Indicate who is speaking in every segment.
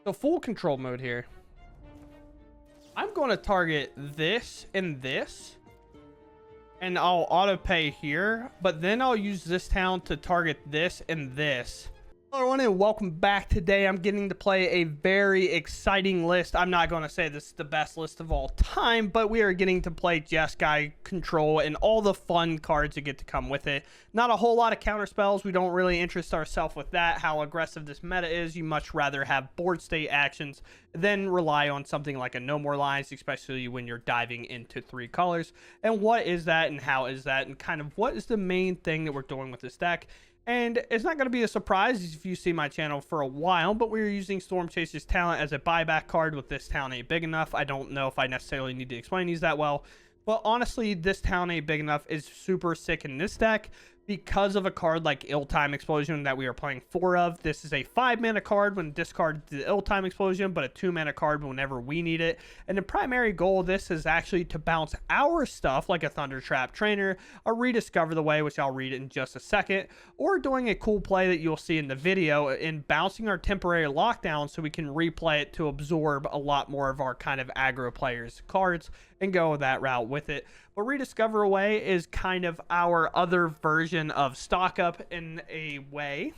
Speaker 1: So full control mode here. I'm going to target this and this. And I'll auto pay here. But then I'll use this town to target this and this. Hello everyone and welcome back. Today I'm getting to play a very exciting list. I'm not going to say this is the best list of all time, but we are getting to play Jeskai Control and all the fun cards that get to come with it. Not a whole lot of counter spells. We don't really interest ourselves with that, how aggressive this meta is. You much rather have board state actions than rely on something like a No More Lines, especially when you're diving into 3 colors. And what is that and how is that and kind of what is the main thing that we're doing with this deck? And it's not going to be a surprise if you see my channel for a while, but we're using Storm Chaser's talent as a buyback card with this talent ain't big enough. I don't know if I necessarily need to explain these that well, but honestly, this talent ain't big enough is super sick in this deck because of a card like Ill-Time Explosion that we are playing 4 of. This is a 5-mana card when discard the Ill-Time Explosion, but a 2-mana card whenever we need it. And the primary goal of this is actually to bounce our stuff like a Thunder Trap Trainer, a Rediscover the Way, which I'll read in just a second, or doing a cool play that you'll see in the video in bouncing our temporary lockdown so we can replay it to absorb a lot more of our kind of aggro players' cards and go that route with it. But Rediscover Away is kind of our other version of stock up in a way.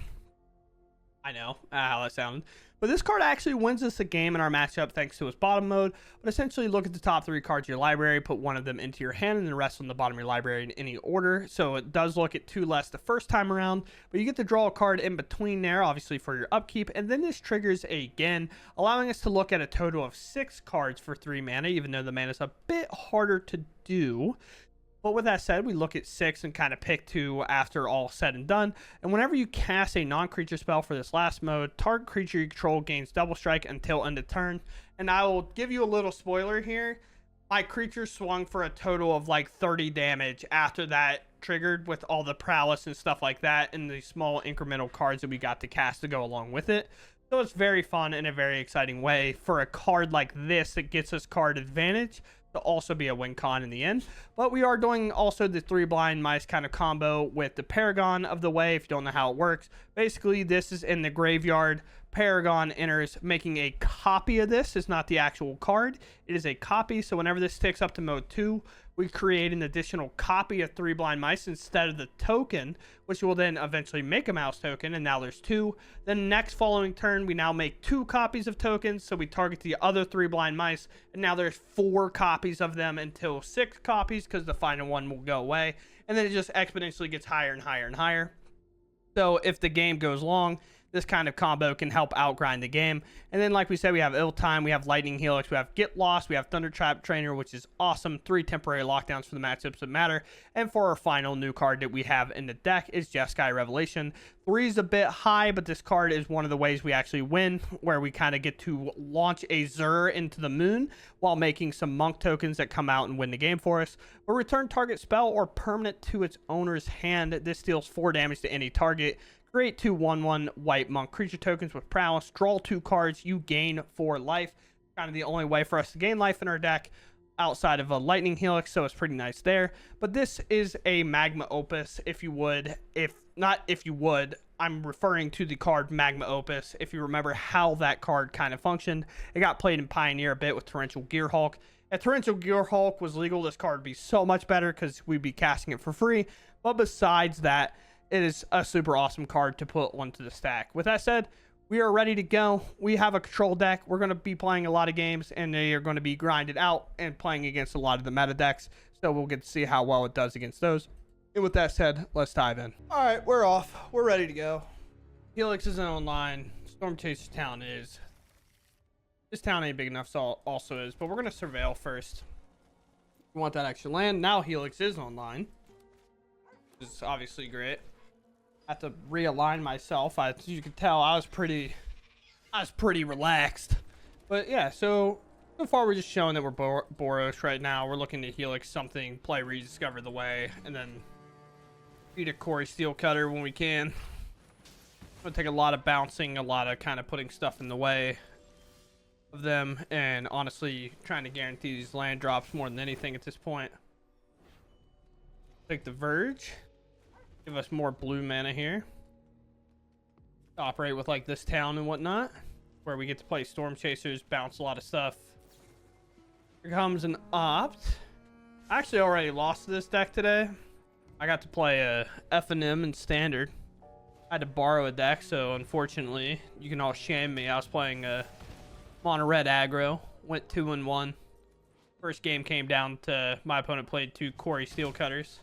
Speaker 1: I know how that sounded. But this card actually wins us the game in our matchup thanks to its bottom mode. But essentially, look at the top 3 cards of your library, put one of them into your hand, and the rest on the bottom of your library in any order. So it does look at 2 less the first time around, but you get to draw a card in between there, obviously for your upkeep. And then this triggers again, allowing us to look at a total of 6 cards for 3 mana, even though the mana is a bit harder to do. But with that said, we look at 6 and kind of pick 2 after all said and done. And whenever you cast a non-creature spell for this last mode, target creature you control gains double strike until end of turn. And I will give you a little spoiler here. My creature swung for a total of like 30 damage after that triggered with all the prowess and stuff like that and the small incremental cards that we got to cast to go along with it. So it's very fun in a very exciting way for a card like this that gets us card advantage to also be a win con in the end. But we are doing also the 3 blind mice kind of combo with the Paragon of the Way. If you don't know how it works, basically this is in the graveyard. Paragon enters, making a copy of this. It's not the actual card, it is a copy. So whenever this ticks up to mode 2, we create an additional copy of 3 blind mice instead of the token, which will then eventually make a mouse token, and now there's 2. Then next following turn, we now make 2 copies of tokens, so we target the other 3 blind mice, and now there's 4 copies of them until 6 copies, because the final one will go away, and then it just exponentially gets higher and higher and higher. So if the game goes long, this kind of combo can help outgrind the game. And then, like we said, we have Ill-Time, we have Lightning Helix, we have Get Lost, we have Thunder Trap Trainer, which is awesome. 3 temporary lockdowns for the matchups that matter. And for our final new card that we have in the deck is Jeskai Revelation. 3 is a bit high, but this card is one of the ways we actually win, where we kind of get to launch a Zur into the moon while making some monk tokens that come out and win the game for us. Or return target spell or permanent to its owner's hand. This deals 4 damage to any target. Create 2 1/1 white monk creature tokens with prowess. Draw 2 cards. You gain 4 life. Kind of the only way for us to gain life in our deck outside of a Lightning Helix, so it's pretty nice there. But this is a Magma Opus, if you would. If not, if you would, I'm referring to the card Magma Opus. If you remember how that card kind of functioned, it got played in Pioneer a bit with Torrential Gearhulk. If Torrential Gearhulk was legal, this card would be so much better because we'd be casting it for free. But besides that, it is a super awesome card to put onto the stack. With that said, we are ready to go. We have a control deck. We're going to be playing a lot of games, and they are going to be grinded out and playing against a lot of the meta decks. So we'll get to see how well it does against those. And with that said, let's dive in. All right, we're off. We're ready to go. Helix isn't online. Storm Chaser's town is. This town ain't big enough, so also is. But we're going to surveil first. We want that extra land. Now Helix is online, which is obviously great. I have to realign myself. As you can tell, I was pretty relaxed. But yeah, so far we're just showing that we're Boros right now. We're looking to Helix something, play Rediscover the Way, and then beat a Corey Steelcutter when we can. It's gonna take a lot of bouncing, a lot of kind of putting stuff in the way of them, and honestly trying to guarantee these land drops more than anything at this point. Take the Verge. Give us more blue mana here. Operate with like this town and whatnot. where we get to play Storm Chasers, bounce a lot of stuff. Here comes an Opt. I actually already lost this deck today. I got to play a F&M in Standard. I had to borrow a deck, so unfortunately, you can all shame me. I was playing mono red aggro, went 2-1. First game came down to my opponent played 2 Corey Steel Cutters.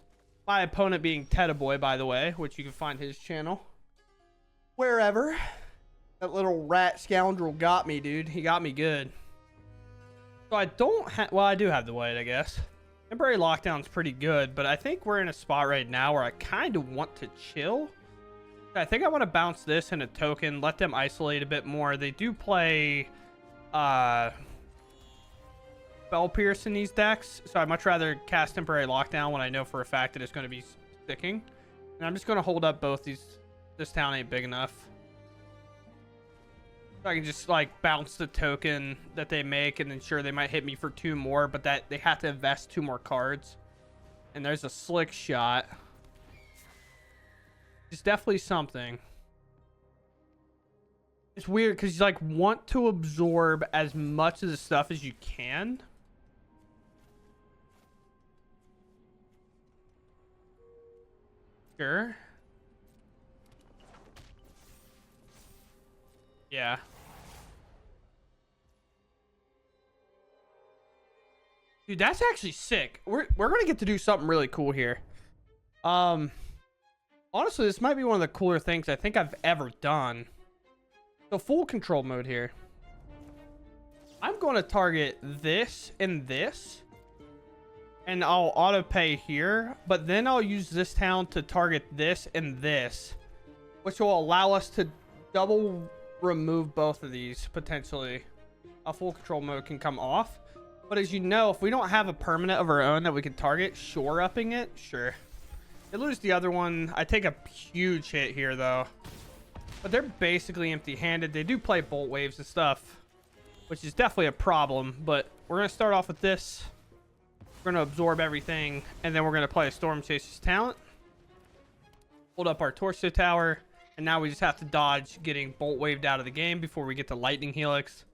Speaker 1: My opponent being Tetaboy, by the way, which you can find his channel wherever. That little rat scoundrel got me, dude. He got me good. So I don't have, well, I do have the weight, I guess. Temporary Lockdown's pretty good, but I think we're in a spot right now where I kind of want to chill. I think I want to bounce this in a token, let them isolate a bit more. They do play Spell Pierce in these decks, so I'd much rather cast Temporary Lockdown when I know for a fact that it's going to be sticking. And I'm just going to hold up both these. This town ain't big enough. So I can just like bounce the token that they make, and then sure, they might hit me for 2 more, but that they have to invest 2 more cards. And there's a Slick Shot. It's definitely something. It's weird because you like want to absorb as much of the stuff as you can. Sure. Yeah. Dude, that's actually sick. We're gonna get to do something really cool here. Honestly, this might be one of the cooler things I think I've ever done. So full control mode here. I'm going to target this and this. And I'll auto pay here. But then I'll use this town to target this and this. Which will allow us to double remove both of these, potentially. A full control mode can come off. But as you know, if we don't have a permanent of our own that we can target, shore-upping it, sure. They lose the other one. I take a huge hit here, though. But they're basically empty-handed. They do play Bolt Waves and stuff, which is definitely a problem. But we're going to start off with this. We're going to absorb everything, and then we're going to play a Storm Chaser's talent. Hold up our Torso Tower, and now we just have to dodge getting Bolt Waved out of the game before we get to Lightning Helix.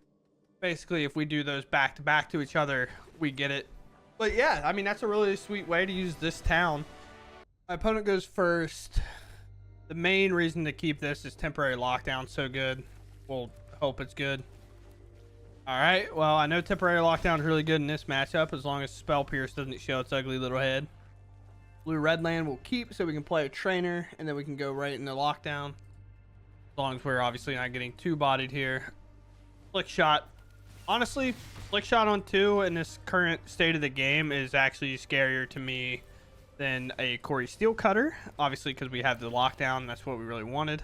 Speaker 1: Basically, if we do those back-to-back to each other, we get it. But yeah, I mean, that's a really sweet way to use this town. My opponent goes first. The main reason to keep this is Temporary Lockdown so good. We'll hope it's good. Alright, well, I know Temporary Lockdown is really good in this matchup as long as Spell Pierce doesn't show its ugly little head. Blue-red land we'll keep so we can play a trainer, and then we can go right into Lockdown. As long as we're obviously not getting too bodied here. Flick Shot. Honestly, Flick Shot on 2 in this current state of the game is actually scarier to me than a Corey Steel Cutter, obviously because we have the lockdown. That's what we really wanted.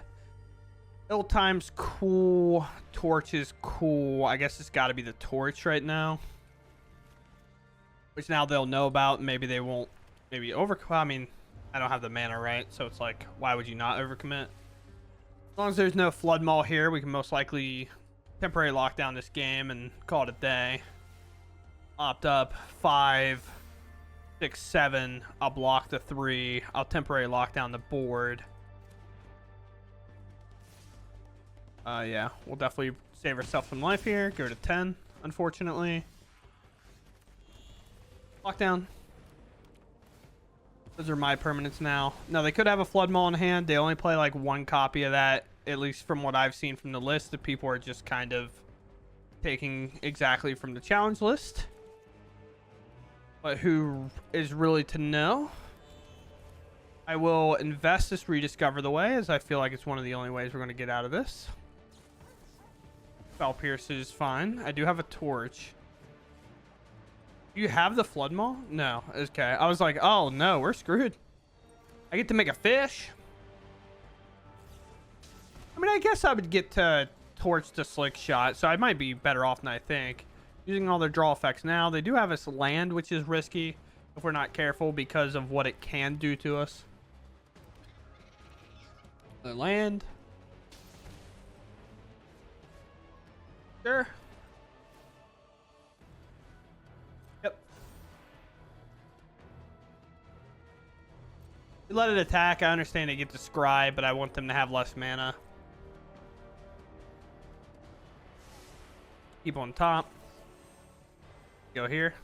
Speaker 1: Ill Time's cool. Torch is cool. I guess it's got to be the Torch right now, which now they'll know about. Maybe they won't. Maybe I mean, I don't have the mana, right? So it's like, why would you not overcommit? As long as there's no Flood Maul here, we can most likely temporary lockdown this game and call it a day. Opt up 5, 6, 7. I'll block the 3. I'll temporary lock down the board. Yeah, we'll definitely save ourselves some life here. Go to 10, unfortunately. Lockdown. Those are my permanents now. No, they could have a Flood Maul in hand. They only play like 1 copy of that, at least from what I've seen from the list. The people are just kind of taking exactly from the challenge list. But who is really to know? I will invest this Rediscover the Way, as I feel like it's one of the only ways we're going to get out of this. Spell Pierce is fine. I do have a Torch. Do you have the Flood Maul? No. Okay. I was like, oh no, we're screwed. I get to make a fish. I mean, I guess I would get to Torch to Slick Shot, so I might be better off than I think. Using all their draw effects now. They do have us land, which is risky if we're not careful because of what it can do to us. The land. Sure. Yep. We let it attack. I understand they get to scry, but I want them to have less mana. Keep on top. Go here.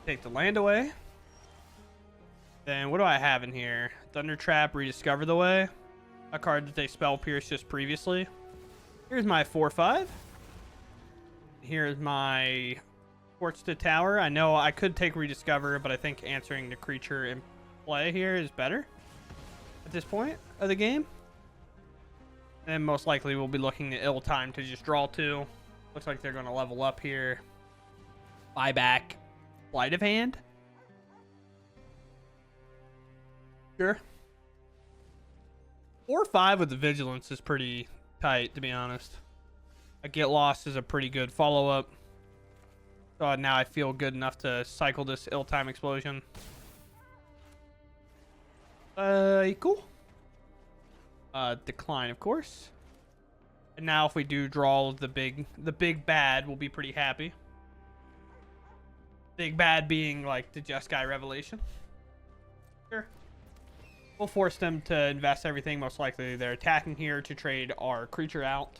Speaker 1: Take the land away. Then what do I have in here? Thunder Trap, Rediscover the Way. A card that they spell pierce just previously. Here's my 4/5. Here's my Forts to Tower. I know I could take Rediscover, but I think answering the creature in play here is better at this point of the game. And most likely we'll be looking at Ill Time to just draw 2. Looks like they're going to level up here. Buy back Flight of Hand. Sure. 4/5 with the Vigilance is pretty tight, to be honest. A Get Lost is a pretty good follow-up. So now I feel good enough to cycle this Ill Time Explosion. Cool. Decline, of course. And now if we do draw the big bad, we'll be pretty happy. Big bad being like the Jeskai Revelation. Sure. We'll force them to invest everything. Most likely they're attacking here to trade our creature out.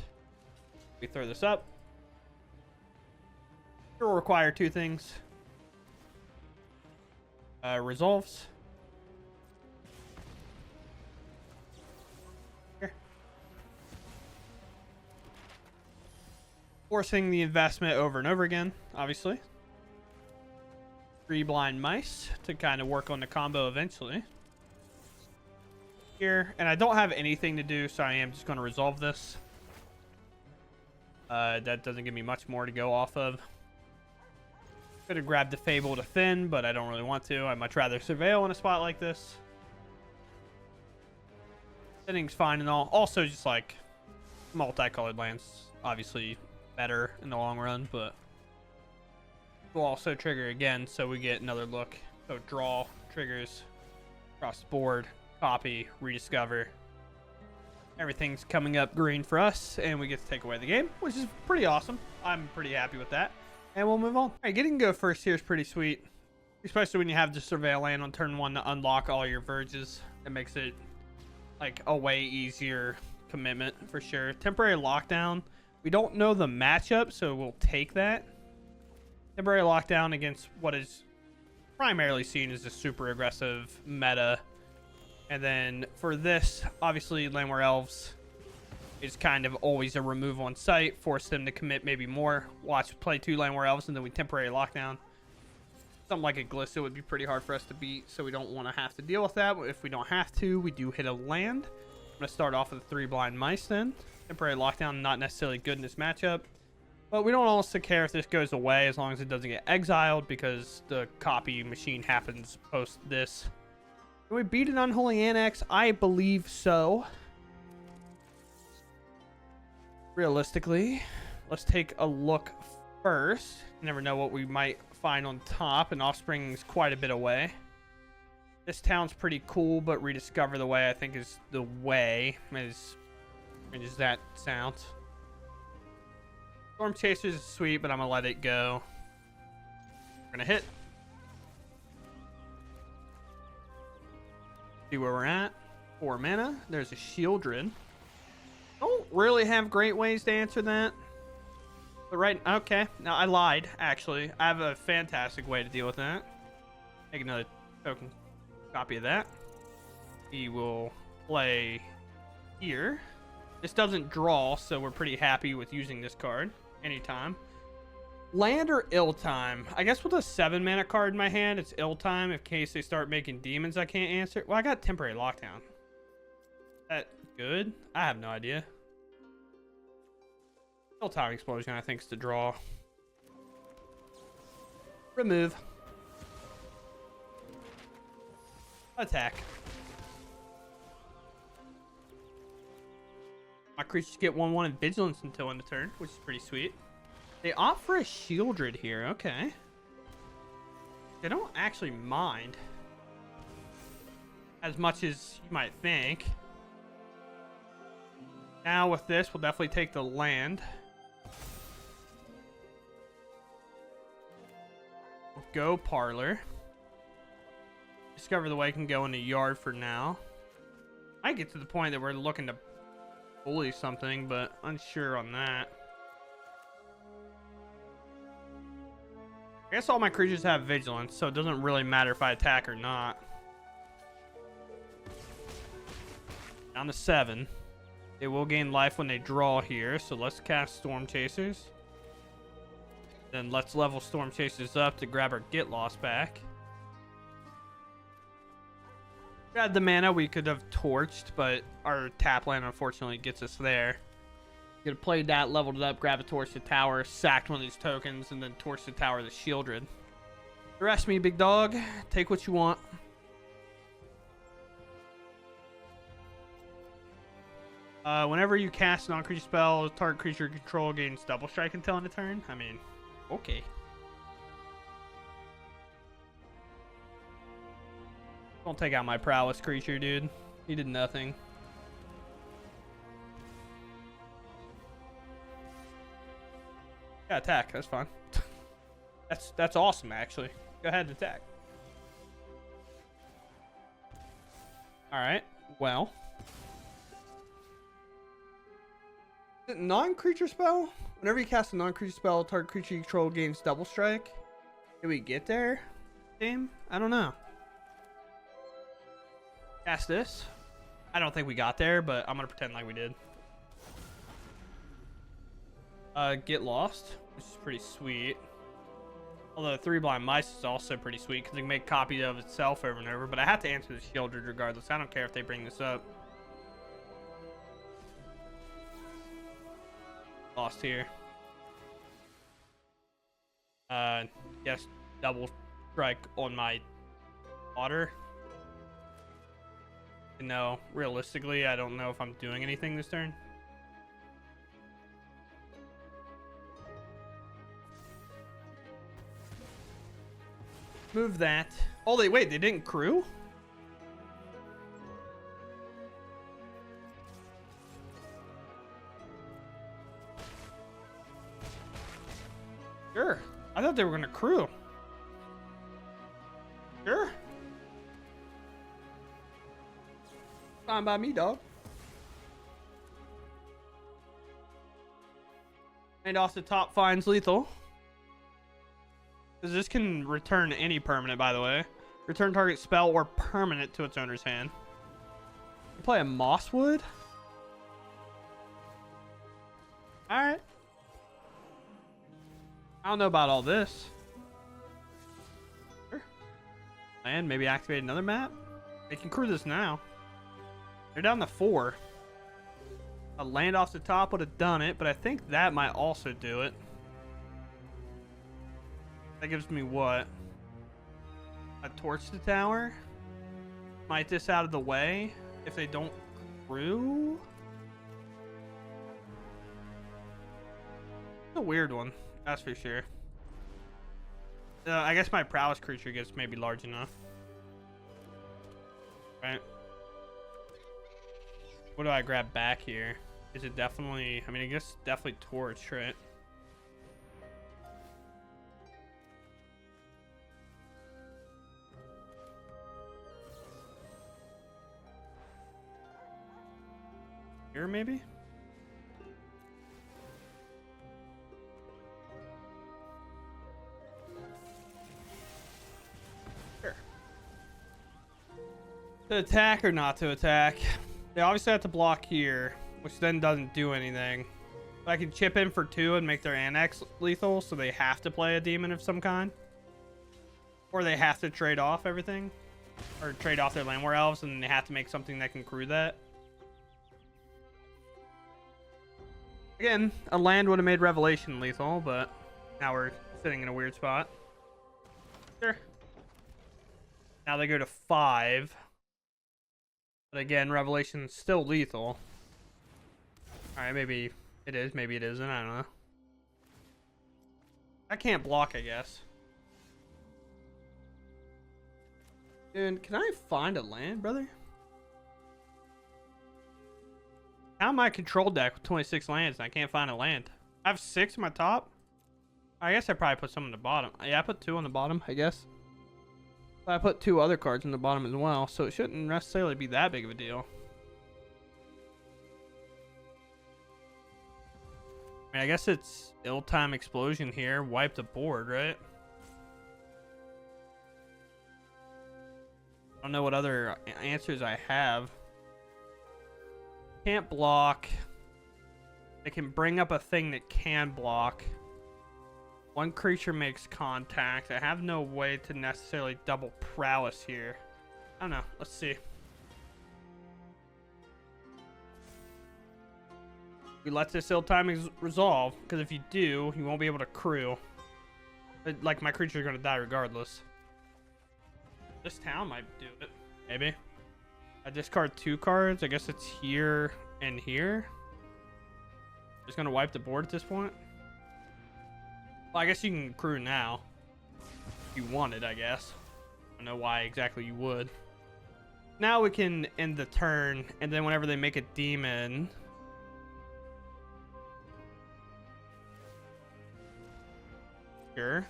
Speaker 1: We throw this up. It will require 2 things. Resolves. Here. Forcing the investment over and over again, obviously. 3 Blind Mice to kind of work on the combo eventually. Here, and I don't have anything to do, so I am just going to resolve this. That doesn't give me much more to go off of. Could have grabbed the Fable to Thin, but I don't really want to. I'd much rather Surveil in a spot like this. Thinning's fine and all. Also, just like multicolored lands, obviously better in the long run, but we'll also trigger again, so we get another look. So draw, triggers, across the board, copy, rediscover. Everything's coming up green for us, and we get to take away the game, which is pretty awesome. I'm pretty happy with that. And we'll move on. All right, getting go first here is pretty sweet, especially when you have the Surveil land on turn 1 to unlock all your Verges. It makes it like a way easier commitment for sure. Temporary Lockdown. We don't know the matchup, so we'll take that. Temporary Lockdown against what is primarily seen as a super aggressive meta. And then for this, obviously, Landware Elves is kind of always a remove on site. Force them to commit maybe more. Watch, play 2 Landware Elves, and then we temporary lockdown. Something like a Glissa would be pretty hard for us to beat, so we don't want to have to deal with that. But if we don't have to, we do hit a land. I'm going to start off with 3 Blind Mice then. Temporary lockdown, not necessarily good in this matchup. But we don't also care if this goes away as long as it doesn't get exiled, because the copy machine happens post this. Can we beat an Unholy Annex? I believe so. Realistically, let's take a look first. You never know what we might find on top, and Offspring's quite a bit away. This town's pretty cool, but Rediscover the Way I think is the way. As that sounds. Storm Chasers is sweet, but I'm gonna let it go. We're gonna hit. See where we're at. 4 mana. There's a Shieldred. Don't really have great ways to answer that. But okay. Now I lied, actually. I have a fantastic way to deal with that. Make another token copy of that. He will play here. This doesn't draw, so we're pretty happy with using this card anytime. Land or Ill Time? I guess with a 7 mana card in my hand, it's Ill Time in case they start making demons I can't answer. Well, I got Temporary Lockdown. That good? I have no idea. Ill Time Explosion, I think, is the draw. Remove. Attack. My creatures get 1/1 and Vigilance until end of turn, which is pretty sweet. They opt for a Shieldred here. Okay. They don't actually mind as much as you might think. Now with this, we'll definitely take the land. We'll go Parlor. Discover the Way can go in the yard for now. Might get to the point that we're looking to bully something, but unsure on that. I guess all my creatures have vigilance, so it doesn't really matter if I attack or not. Down to 7. They will gain life when they draw here, so let's cast Storm Chasers. Then let's level Storm Chasers up to grab our Get Lost back. If we had the mana, we could have torched, but our tap land unfortunately gets us there. You could have played that, leveled it up, grab a torch the tower, sacked one of these tokens, and then torch the tower the Shieldred. Arrest me, big dog. Take what you want. Whenever you cast a non-creature spell, target creature control gains double strike until end of turn. I mean, okay. Don't take out my prowess creature, dude. He did nothing. Yeah, attack. That's fine. That's awesome, actually. Go ahead and attack. All right. Well. Non-creature spell? Whenever you cast a non-creature spell, target creature you control gains double strike. Did we get there, game? I don't know. Cast this. I don't think we got there, but I'm gonna pretend like we did. Get Lost, which is pretty sweet. Although 3 Blind Mice is also pretty sweet because it can make copy of itself over and over. But I have to answer the Shieldred regardless. I don't care if they bring this up. Lost here. Yes, double strike on my water. No, realistically, I don't know if I'm doing anything this turn. Move that. Oh, wait, they didn't crew? Sure. I thought they were gonna crew. Sure. Fine by me, dog. And off the top finds lethal. Because this can return any permanent, by the way. Return target spell or permanent to its owner's hand. You play a Mosswood? Alright. I don't know about all this. Sure. And maybe activate another map? They can crew this now. They're down to 4. A land off the top would have done it, but I think that might also do it. That gives me what? A torch the tower? Smite this out of the way if they don't crew? It's a weird one, that's for sure. I guess my prowess creature gets maybe large enough. Right? What do I grab back here? Is it definitely... I mean, I guess definitely torch, right? Here, maybe? Sure. To attack or not to attack? They obviously have to block here, which then doesn't do anything. But I can chip in for 2 and make their annex lethal, so they have to play a demon of some kind. Or they have to trade off everything. Or trade off their land war elves, and they have to make something that can crew that. Again, a land would have made Revelation lethal, but now we're sitting in a weird spot. Sure. Now they go to 5. But again, Revelation's still lethal. Alright, maybe it is, maybe it isn't, I don't know. I can't block, I guess. Dude, can I find a land, brother? How am I control deck with 26 lands and I can't find a land? I have 6 in my top? I guess I probably put some on the bottom. Yeah, I put 2 on the bottom, I guess. But I put 2 other cards on the bottom as well, so it shouldn't necessarily be that big of a deal. I mean, I guess it's ill-time explosion here. Wipe the board, right? I don't know what other answers I have. Can't block. They can bring up a thing that can block. One creature makes contact. I have no way to necessarily double prowess here. I don't know. Let's see. We let this ill timing resolve, because if you do, you won't be able to crew. But, like, my creatures are going to die regardless. This town might do it. Maybe. I discard 2 cards. I guess it's here and here. Just going to wipe the board at this point. Well, I guess you can crew now. If you wanted, I guess. I don't know why exactly you would. Now we can end the turn, and then whenever they make a demon... Sure.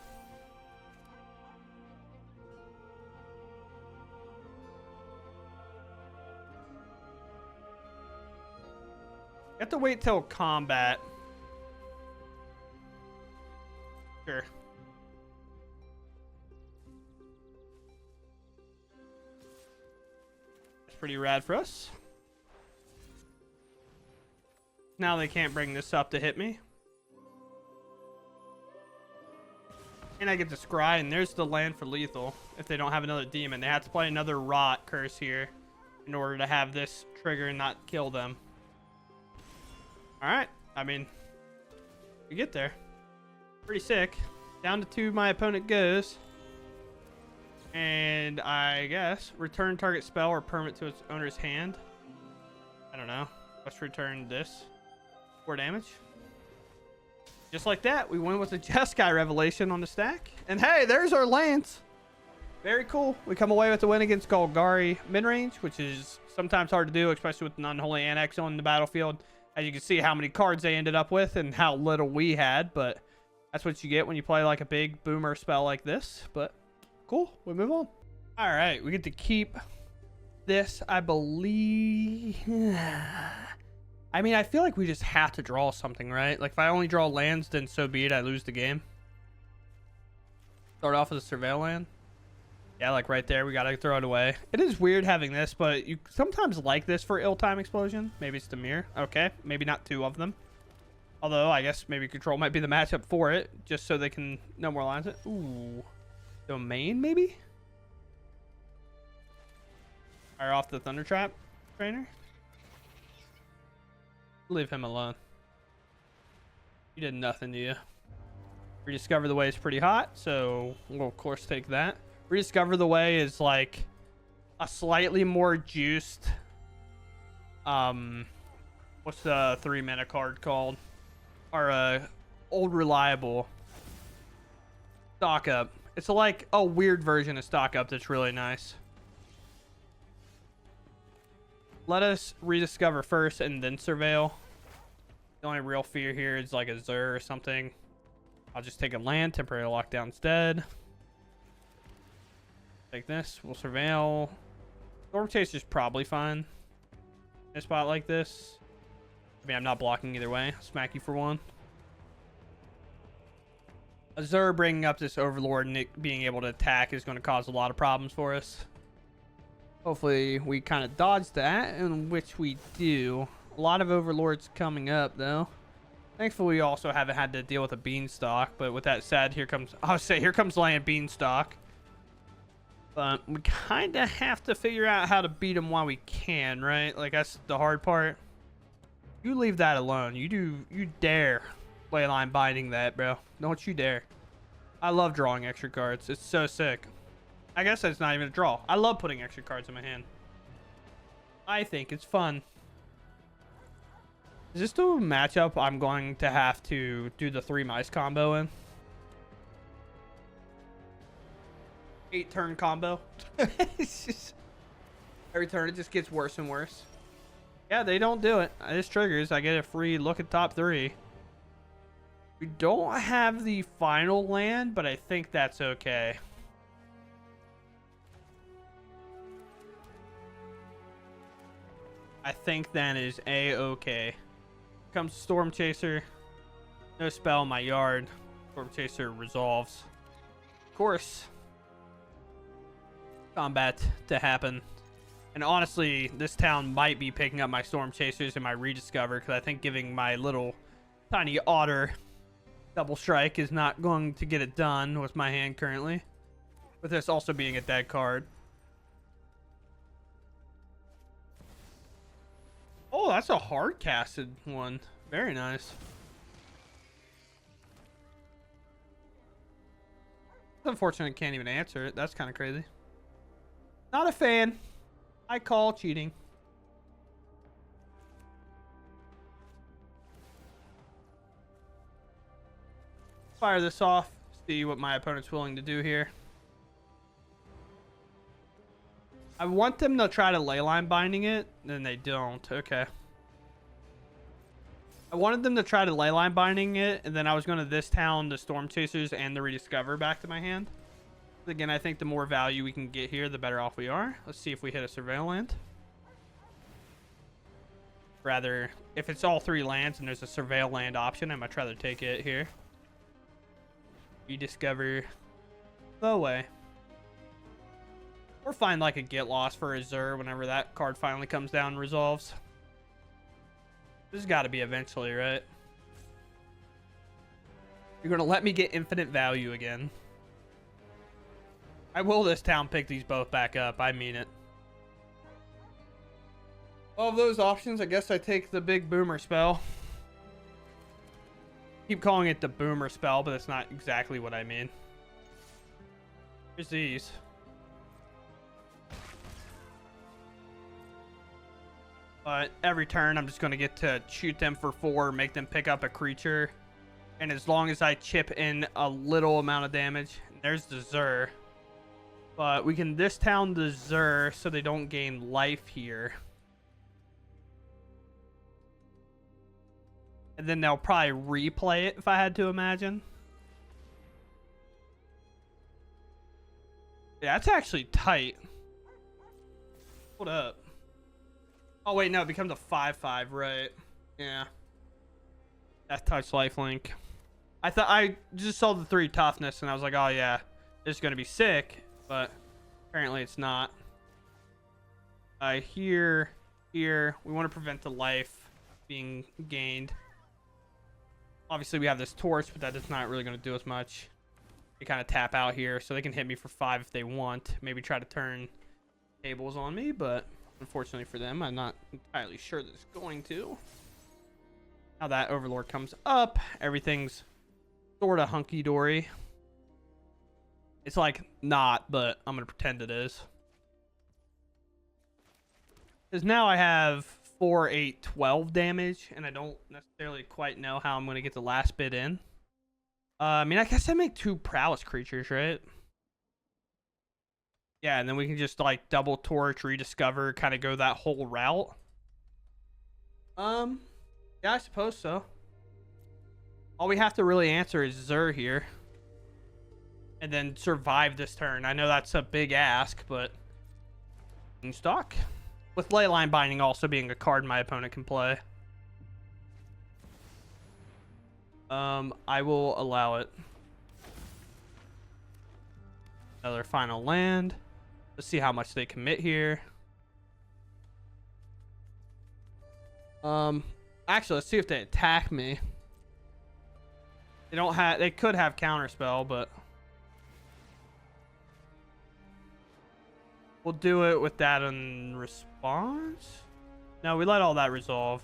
Speaker 1: You have to wait till combat. Sure. That's pretty rad for us. Now they can't bring this up to hit me. And I get to scry, and there's the land for lethal. If they don't have another demon, they have to play another rot curse here in order to have this trigger and not kill them. Alright, I mean, we get there. Pretty sick. Down to 2 my opponent goes. And I guess return target spell or permanent to its owner's hand. I don't know. Let's return this. 4 damage. Just like that, we win with a Jeskai revelation on the stack. And hey, there's our lands. Very cool. We come away with a win against Golgari mid-range, which is sometimes hard to do, especially with an Unholy Annex on the battlefield. As you can see how many cards they ended up with and how little we had, but that's what you get when you play like a big boomer spell like this. But cool, we move on. All right, we get to keep this, I believe. I mean, I feel like we just have to draw something, right? Like, if I only draw lands, then so be it. I lose the game. Start off with a Surveil land. Yeah, like right there. We got to throw it away. It is weird having this, but you sometimes like this for ill-time explosion. Maybe it's the mirror. Okay, maybe not 2 of them. Although, I guess maybe control might be the matchup for it, just so they can no more lines it. Ooh. Domain, maybe? Fire off the Thunder Trap trainer. Leave him alone. You did nothing to you. Rediscover the Way is pretty hot, so we'll of course take that. Rediscover the Way is like a slightly more juiced what's the 3-mana card called? Or old reliable stock up. It's like a weird version of stock up that's really nice. Let us rediscover first and then surveil. The only real fear here is like a Zur or something. I'll just take a land, temporary lockdown instead. Take this, we'll surveil. Storm Chase is probably fine in a spot like this. I mean, I'm not blocking either way. I'll smack you for 1. Azur bringing up this Overlord and it being able to attack is going to cause a lot of problems for us. Hopefully we kind of dodge that, in which we do. A lot of Overlords coming up, though. Thankfully, we also haven't had to deal with a Beanstalk. But with that said, here comes land Beanstalk. But we kind of have to figure out how to beat him while we can, right? Like, that's the hard part. You leave that alone. You dare Leyline Binding that, bro. Don't you dare. I love drawing extra cards. It's so sick. I guess that's not even a draw. I love putting extra cards in my hand. I think it's fun. Is this the matchup I'm going to have to do the 3 mice combo in? 8-turn combo. It's just, every turn it just gets worse and worse. Yeah, they don't do it. This triggers. I get a free look at top 3. We don't have the final land, but I think that's okay. I think that is a-okay. Comes Storm Chaser. No spell in my yard. Storm Chaser resolves. Of course. combat to happen. And honestly, this town might be picking up my storm chasers and my rediscover, because I think giving my little tiny otter double strike is not going to get it done with my hand currently, with this also being a dead card. Oh, that's a hard casted one. Very nice. It's unfortunate I can't even answer it. That's kind of crazy. Not a fan. I call cheating. Fire this off. See what my opponent's willing to do here. I want them to try to leyline binding it, then they don't. Okay. I wanted them to try to leyline binding it, and then I was going to this town, the storm chasers, and the rediscover back to my hand. Again, I think the more value we can get here, the better off we are. Let's see if we hit a surveil land. Rather, if it's all 3 lands and there's a surveil land option, I might rather take it here. Rediscover the way. Or find like a get lost for a Zur whenever that card finally comes down and resolves. This has got to be eventually, right? You're going to let me get infinite value again. I will this town pick these both back up. I mean it. Of those options, I guess I take the big boomer spell. Keep calling it the boomer spell, but it's not exactly what I mean. Here's these. But every turn, I'm just going to get to shoot them for 4, make them pick up a creature. And as long as I chip in a little amount of damage, there's the Zur. But we can this town the Zur so they don't gain life here. And then they'll probably replay it if I had to imagine. Yeah, that's actually tight. Hold up. Oh, wait, no, it becomes a 5/5, right? Yeah. That's touch lifelink. I just saw the 3 toughness, and I was like, oh, yeah, this is going to be sick. But apparently it's not. Here, we want to prevent the life being gained. Obviously, we have this torch, but that is not really going to do as much. They kind of tap out here, so they can hit me for 5 if they want. Maybe try to turn tables on me, but unfortunately for them, I'm not entirely sure that it's going to. Now that Overlord comes up, everything's sort of hunky-dory. It's like not, but I'm going to pretend it is. Because now I have 4, 8, 12 damage, and I don't necessarily quite know how I'm going to get the last bit in. I mean, I guess I make 2 prowess creatures, right? Yeah, and then we can just like double torch, rediscover, kind of go that whole route. Yeah, I suppose so. All we have to really answer is Zur here. And then survive this turn. I know that's a big ask, but in stock. With Leyline Binding also being a card my opponent can play. I will allow it. Another final land. Let's see how much they commit here. Actually, let's see if they attack me. They don't have. They could have counterspell, but we'll do it with that in response. No, we let all that resolve.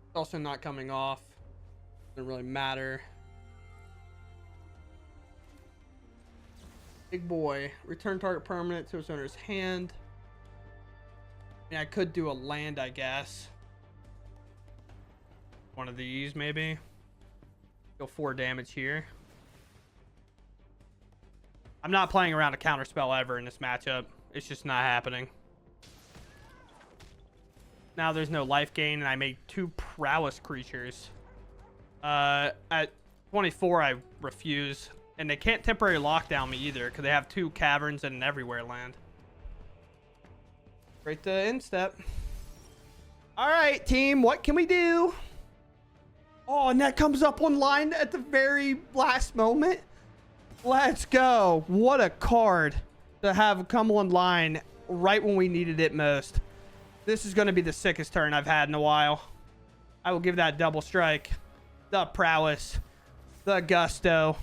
Speaker 1: It's also not coming off. Doesn't really matter. Big boy. Return target permanent to its owner's hand. I mean, I could do a land, I guess. One of these, maybe. Go 4 damage here. I'm not playing around a counterspell ever in this matchup. It's just not happening. Now there's no life gain, and I made 2 prowess creatures. At 24, I refuse. And they can't temporary lockdown me either, because they have 2 caverns and an everywhere land. Right to instep. All right, team, what can we do? Oh, and that comes up online at the very last moment. Let's go. What a card to have come online right when we needed it most. This is going to be the sickest turn I've had in a while. I will give that double strike, the prowess, the gusto,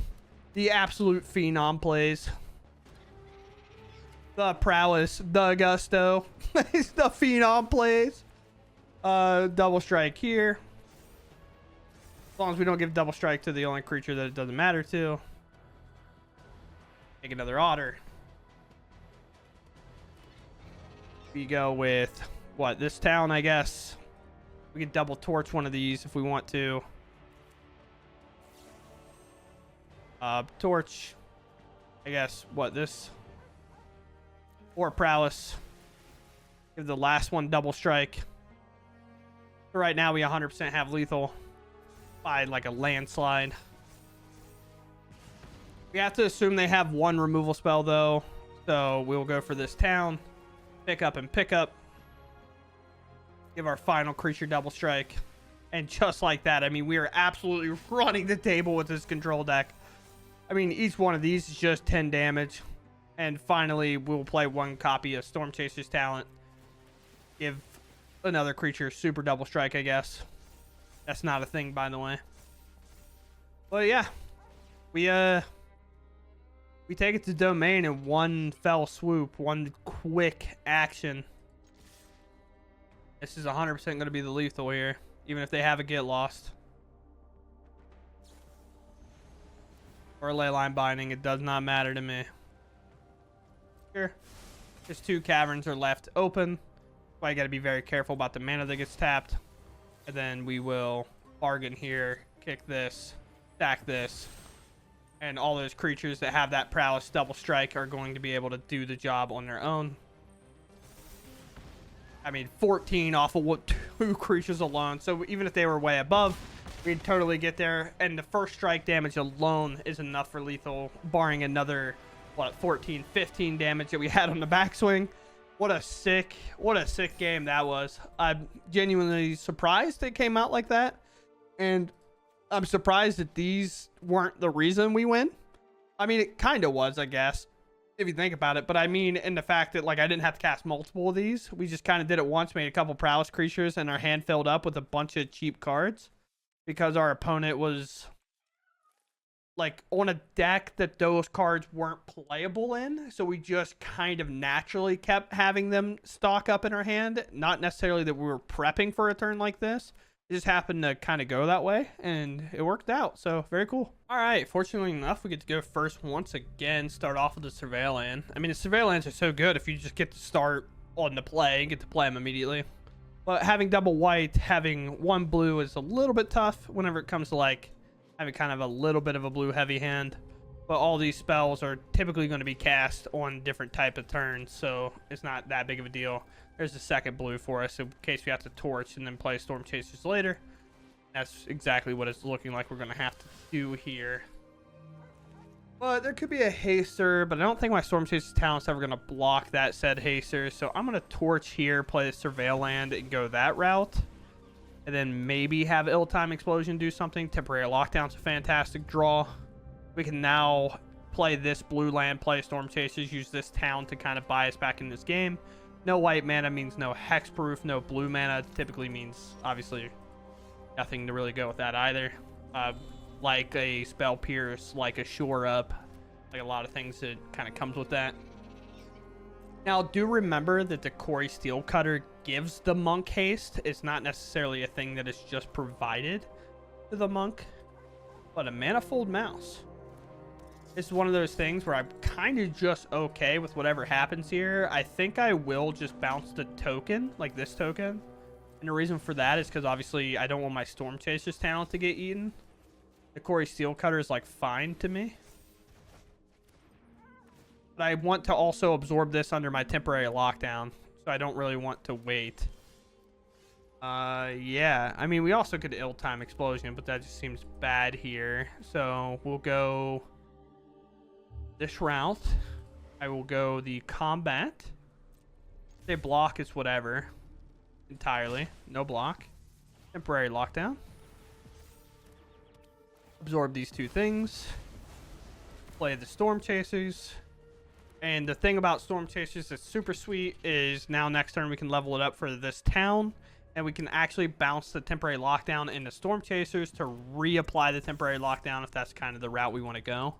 Speaker 1: the absolute phenom plays. The prowess, the gusto, the phenom plays. Double strike here. As long as we don't give double strike to the only creature that it doesn't matter to. Take another otter. We go with what, this town, I guess. We can double torch one of these if we want to. Torch, I guess, what, this? Or prowess. Give the last one double strike. So right now we 100% have lethal by like a landslide. We have to assume they have one removal spell though. So we'll go for this town. Pick up and pick up. Give our final creature double strike. And just like that, I mean, we are absolutely running the table with this control deck. I mean, each one of these is just 10 damage. And finally, we'll play one copy of Storm Chaser's Talent. Give another creature super double strike, I guess. That's not a thing, by the way. But yeah, we take it to domain in one fell swoop, one quick action. This is 100% going to be the lethal here, even if they have a get lost. Or a leyline binding, it does not matter to me. Here, just 2 caverns are left open. So I got to be very careful about the mana that gets tapped. And then we will bargain here, kick this, stack this. And all those creatures that have that prowess double strike are going to be able to do the job on their own. I mean, 14 off of what 2 creatures alone. So even if they were way above, we'd totally get there. And the first strike damage alone is enough for lethal, barring another, what, 14, 15 damage that we had on the backswing. What a sick game that was. I'm genuinely surprised it came out like that. And I'm surprised that these weren't the reason we win. I mean, it kind of was, I guess, if you think about it. But I mean, in the fact that, like, I didn't have to cast multiple of these. We just kind of did it once, made a couple prowess creatures, and our hand filled up with a bunch of cheap cards. Because our opponent was, like, on a deck that those cards weren't playable in. So we just kind of naturally kept having them stock up in our hand. Not necessarily that we were prepping for a turn like this. It just happened to kind of go that way, and it worked out. So very cool. All right, fortunately enough, we get to go first once again. Start off with the Surveil Land. I mean, the Surveil Lands are so good if you just get to start on the play and get to play them immediately. But having double white, having 1 blue is a little bit tough whenever it comes to, like, having kind of a little bit of a blue heavy hand. But all these spells are typically going to be cast on different type of turns, so it's not that big of a deal. There's the second blue for us in case we have to torch and then play Storm Chasers later. That's exactly what it's looking like we're going to have to do here. But there could be a haster, but I don't think my Storm Chasers talent's ever going to block that said haster. So I'm going to torch here, play the Surveil Land, and go that route. And then maybe have Ill-Time Explosion do something. Temporary Lockdown's a fantastic draw. We can now play this blue land, play Storm Chasers, use this town to kind of buy us back in this game. No white mana means no hexproof. No blue mana typically means, obviously, nothing to really go with that either. Like a Spell Pierce, like a Shore Up, like a lot of things that kind of comes with that. Now, do remember that the Quarry Steel Cutter gives the monk haste. It's not necessarily a thing that is just provided to the monk, but a Manifold Mouse. This is one of those things where I'm kind of just okay with whatever happens here. I think I will just bounce the token, like this token. And the reason for that is because obviously I don't want my Storm Chaser's talent to get eaten. The Quarry Steel Cutter is like fine to me. But I want to also absorb this under my temporary lockdown. So I don't really want to wait. Yeah. I mean, we also could Ill-Time Explosion, but that just seems bad here. So we'll go this route. I will go the combat. Say block is whatever. Entirely. No block. Temporary lockdown. Absorb these 2 things. play the Storm Chasers. And the thing about Storm Chasers that's super sweet is now next turn we can level it up for this town. And we can actually bounce the temporary lockdown into Storm Chasers to reapply the temporary lockdown if that's kind of the route we want to go.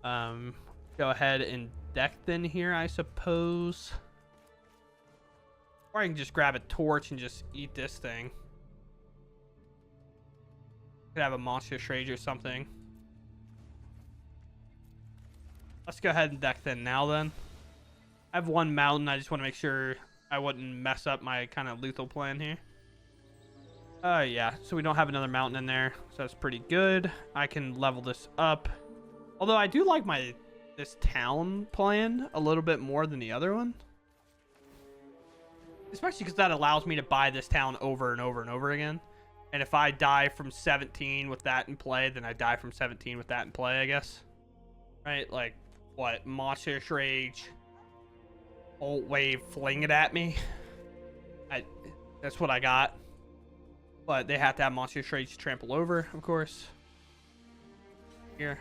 Speaker 1: Go ahead and deck then here, I suppose. Or I can just grab a torch and just eat this thing. Could have a monstrous rage or something. Let's go ahead and deck then now then. I have one mountain. I just want to make sure I wouldn't mess up my kind of lethal plan here. Yeah, so we don't have another mountain in there, so that's pretty good. I can level this up. Although I do like this town plan a little bit more than the other one. Especially because that allows me to buy this town over and over and over again. And if I die from 17 with that in play, then I die from 17 with that in play, I guess. Right? Like, what? Monstrous Rage. Bolt Wave, fling it at me. That's what I got. But they have to have Monstrous Rage to trample over, of course. Here.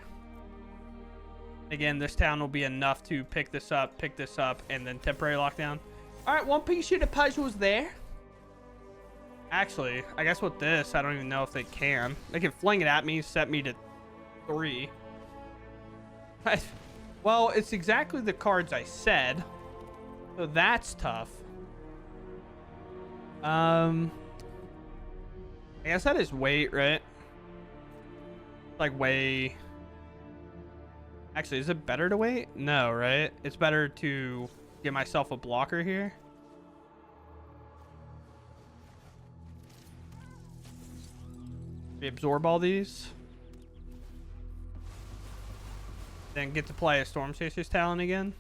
Speaker 1: Again, this town will be enough to pick this up, and then temporary lockdown. Alright, one piece sheet of puzzle is there. Actually, I guess with this, I don't even know if they can. They can fling it at me, set me to 3. Well, it's exactly the cards I said. So that's tough. I guess that is weight, right? Like way. Actually, is it better to wait? No, right? It's better to give myself a blocker here. We absorb all these. Then get to play a Storm Chaser's talent again.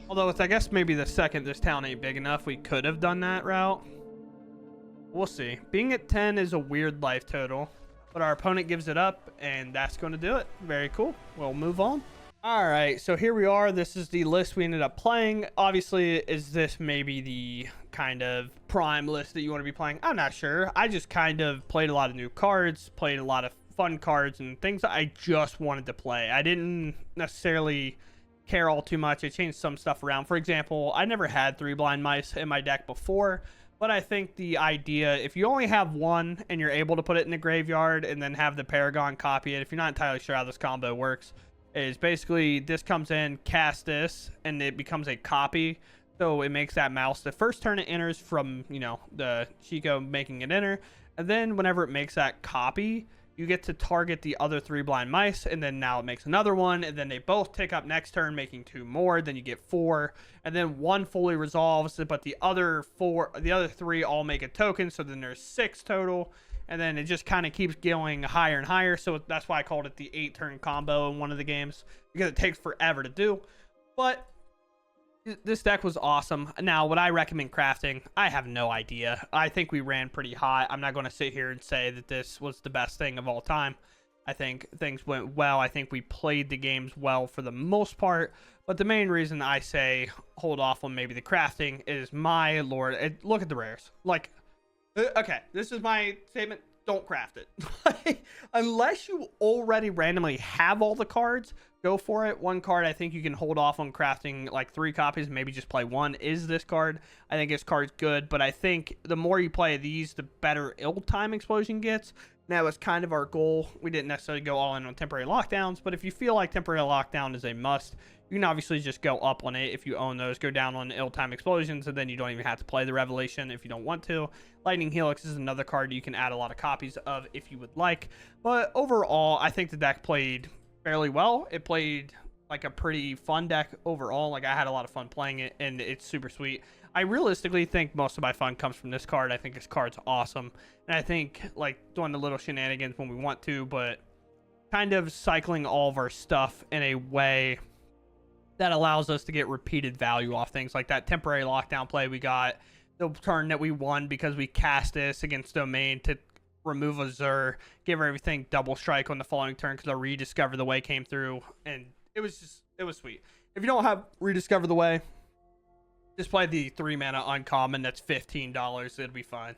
Speaker 1: Although it's, I guess, maybe the second this town ain't big enough, we could have done that route. We'll see. Being at 10 is a weird life total, but our opponent gives it up, and that's going to do it. Very cool. We'll move on. All right, so here we are. This is the list we ended up playing. Obviously, is this maybe the kind of prime list that you want to be playing? I'm not sure. I just kind of played a lot of new cards, played a lot of fun cards, and things that I just wanted to play. I didn't necessarily care all too much. I changed some stuff around. For example, I never had 3 blind mice in my deck before, but I think the idea, if you only have one and you're able to put it in the graveyard and then have the Paragon copy it, if you're not entirely sure how this combo works, is basically this comes in, cast this, and it becomes a copy. So it makes that mouse the first turn it enters from, you know, the Chico making it enter. And then whenever it makes that copy, you get to target the other 3 blind mice, and then now it makes another one, and then they both tick up next turn, making 2 more. Then you get 4, and then 1 fully resolves, but the other 3 all make a token, so then there's 6 total, and then it just kind of keeps going higher and higher. So that's why I called it the 8-turn combo in one of the games, because it takes forever to do. But this deck was awesome. Now, would I recommend crafting? I have no idea. I think we ran pretty hot. I'm not going to sit here and say that this was the best thing of all time. I think things went well. I think we played the games well for the most part. But the main reason I say hold off on maybe the crafting is, my lord, look at the rares. Like, okay, this is my statement. Don't craft it. Unless you already randomly have all the cards, go for it. One card I think you can hold off on crafting, like 3 copies, maybe just play 1, is this card. I think this card's good, but I think the more you play these, the better Ill-Time Explosion gets. Now, it's kind of our goal. We didn't necessarily go all in on temporary lockdowns, but if you feel like temporary lockdown is a must, you can obviously just go up on it if you own those. Go down on Ill-Time Explosions, and then you don't even have to play the Revelation if you don't want to. Lightning Helix is another card you can add a lot of copies of if you would like. But overall, I think the deck played fairly well. It played like a pretty fun deck overall. Like, I had a lot of fun playing it, and it's super sweet. I realistically think most of my fun comes from this card. I think this card's awesome. And I think, like, doing the little shenanigans when we want to, but kind of cycling all of our stuff in a way that allows us to get repeated value off things. Like that temporary lockdown play we got, the turn that we won because we cast this against Domain to remove a Zur, give her everything double strike on the following turn because our Rediscover the Way came through, and it was sweet. If you don't have Rediscover the Way, just play the 3 mana uncommon. That's $15. It'll be fine.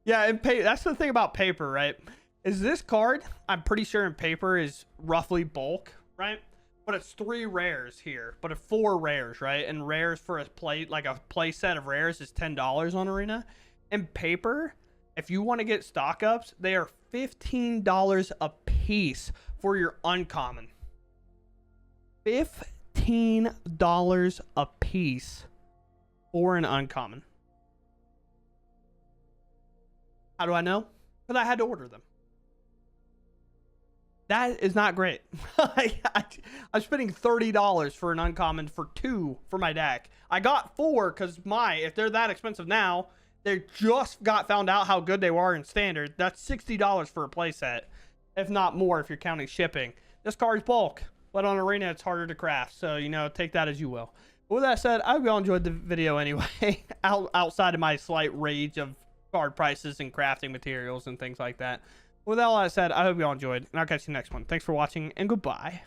Speaker 1: Yeah, and that's the thing about paper, right? is this card, I'm pretty sure in paper, is roughly bulk, right? But it's 3 rares here, but it's 4 rares, right? And rares for a play, like a play set of rares, is $10 on Arena. In paper, if you want to get stock ups, they are $15 a piece for your uncommon. $15 a piece for an uncommon. How do I know? Because I had to order them. That is not great. I'm spending $30 for an uncommon for 2 for my deck. I got 4 because if they're that expensive now, they just got found out how good they were in standard. That's $60 for a playset, if not more if you're counting shipping. This card's bulk, but on Arena it's harder to craft, so take that as you will. But with that said, I hope you all enjoyed the video anyway, outside of my slight rage of card prices and crafting materials and things like that. With all that said, I hope you all enjoyed, and I'll catch you next one. Thanks for watching, and goodbye.